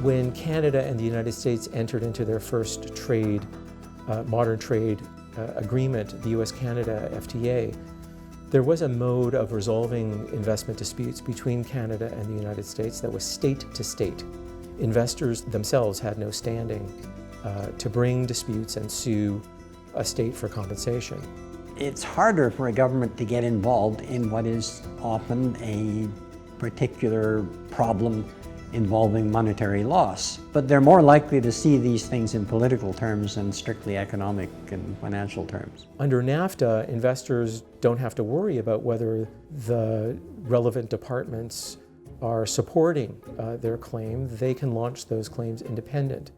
When Canada and the United States entered into their first modern trade agreement, the US-Canada FTA, there was a mode of resolving investment disputes between Canada and the United States that was state to state. Investors themselves had no standing to bring disputes and sue a state for compensation. It's harder for a government to get involved in what is often a particular problem involving monetary loss. But they're more likely to see these things in political terms than strictly economic and financial terms. Under NAFTA, investors don't have to worry about whether the relevant departments are supporting their claim. They can launch those claims independent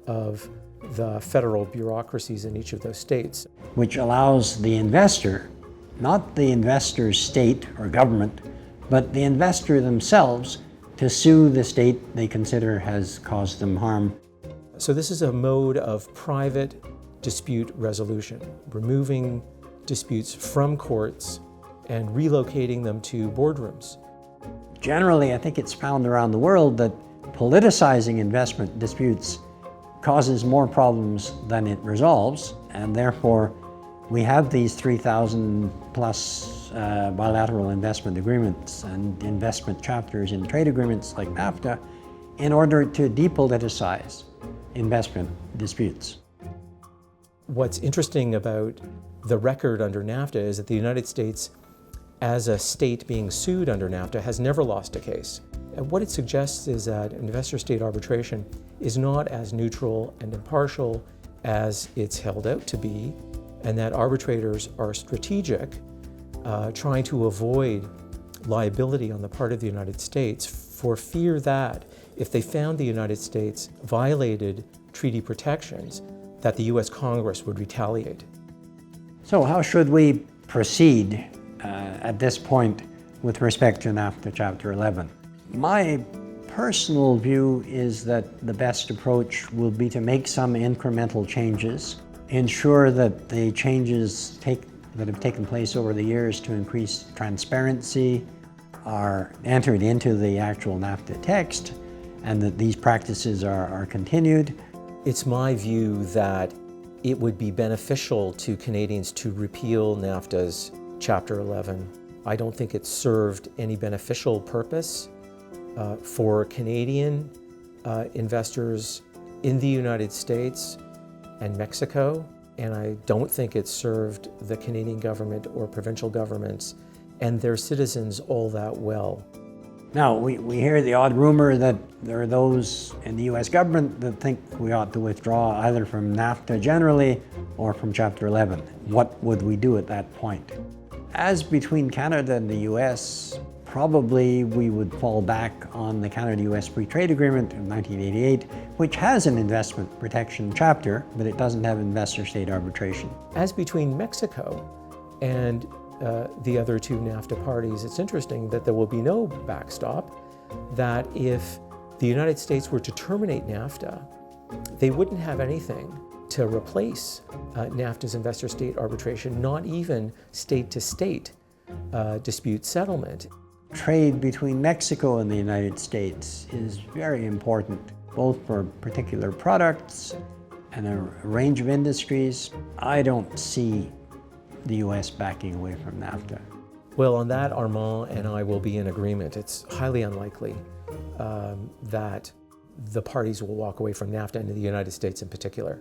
of the federal bureaucracies in each of those states. Which allows the investor, not the investor's state or government, but the investor themselves to sue the state they consider has caused them harm. So this is a mode of private dispute resolution, removing disputes from courts and relocating them to boardrooms. Generally, I think it's found around the world that politicizing investment disputes causes more problems than it resolves, and therefore we have these 3,000 plus bilateral investment agreements and investment chapters in trade agreements like NAFTA in order to depoliticize investment disputes. What's interesting about the record under NAFTA is that the United States, as a state being sued under NAFTA, has never lost a case. And what it suggests is that investor-state arbitration is not as neutral and impartial as it's held out to be, and that arbitrators are strategic, trying to avoid liability on the part of the United States for fear that if they found the United States violated treaty protections, that the US Congress would retaliate. So how should we proceed at this point with respect to NAFTA Chapter 11? My personal view is that the best approach will be to make some incremental changes, ensure that the changes that have taken place over the years to increase transparency are entered into the actual NAFTA text, and that these practices are continued. It's my view that it would be beneficial to Canadians to repeal NAFTA's Chapter 11. I don't think it served any beneficial purpose for Canadian investors in the United States and Mexico, and I don't think it served the Canadian government or provincial governments and their citizens all that well. Now, we hear the odd rumor that there are those in the US government that think we ought to withdraw either from NAFTA generally or from Chapter 11. What would we do at that point? As between Canada and the US, probably we would fall back on the Canada-US Free Trade Agreement of 1988, which has an investment protection chapter, but it doesn't have investor-state arbitration. As between Mexico and the other two NAFTA parties, it's interesting that there will be no backstop, that if the United States were to terminate NAFTA, they wouldn't have anything to replace NAFTA's investor-state arbitration, not even state-to-state dispute settlement. Trade between Mexico and the United States is very important, both for particular products and a range of industries. I don't see the US backing away from NAFTA. Well, on that, Armand and I will be in agreement. It's highly unlikely that the parties will walk away from NAFTA and the United States in particular.